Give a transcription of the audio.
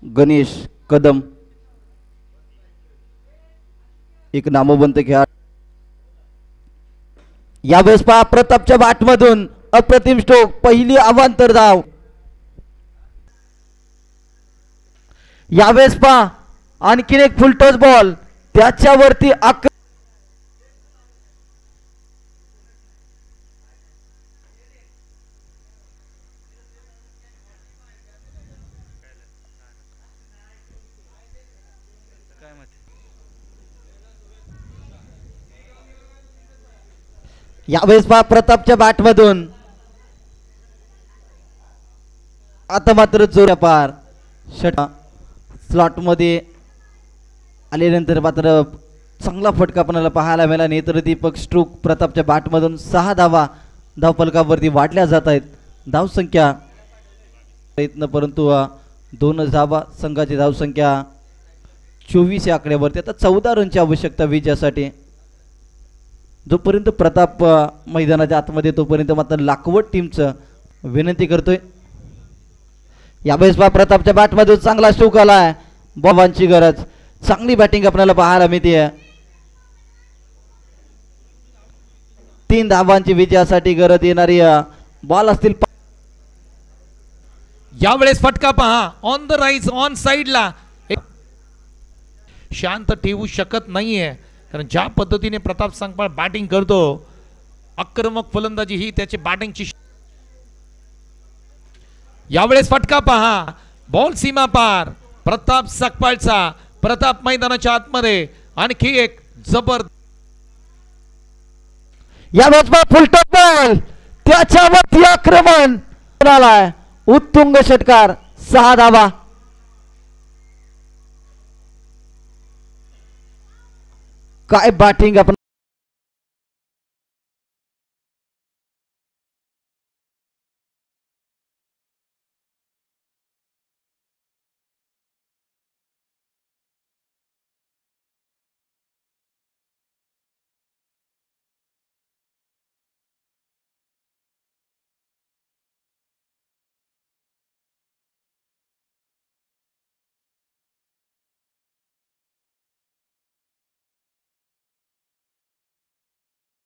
गणेश कदम एक नामवंत खेळाडू। यावेळेस पहा प्रतापच्या बॅटमधून अप्रतिम स्ट्रोक, पहिली अवांतर धाव। यावेळेस पहा आणखीन एक फुल टॉस बॉल, त्याच्यावरती यावेळेस पहा प्रतापच्या बॅटमधून आता मात्र जोऱ्या पार षटकार स्लॉट मध्ये आल्यानंतर मात्र चांगला फटका आपल्याला पाहायला मिळाला। नेत्रदीपक स्ट्रोक प्रतापच्या बॅटमधून 6 धावा धावफलकावरती वाढल्या जात आहेत। धावसंख्या प्रयत्न परंतु 2 धावा, संघाची धावसंख्या 24 या आकड्यावरती। आता 14 रनची आवश्यकता विजयासाठी। जोपर्यंत प्रताप मैदानाच्या आतमध्ये तोपर्यंत मात्र लाखवट टीमचं विनंती करतोय। यावेळेस पहा प्रतापच्या बॅटमधून चांगला स्ट्रोक आलाय, बॉबांची गरज, चांगली बॅटिंग आपल्याला पाहायला मिळते। 3 धावांची विजयासाठी गरज येणारी बॉल असतील। यावेळेस फटका पहा ऑन द राईज ऑन साइडला, शांत ठेवू शकत नाहीये कारण ज्या पद्धतीने प्रताप संकपाळ बॅटिंग करतो, आक्रमक फलंदाजी ही त्याची बॅटिंगची। यावेळेस फटका पहा बॉल सीमा पार प्रताप सकपाळचा, प्रताप मैदानाच्या आतमध्ये आणखी एक जबर। यावेळेस फुल टॉस बॉल, त्याच्यावरती आक्रमण आलाय, उत्तुंग षटकार, 6 धावा। काय बॅटिंग आपण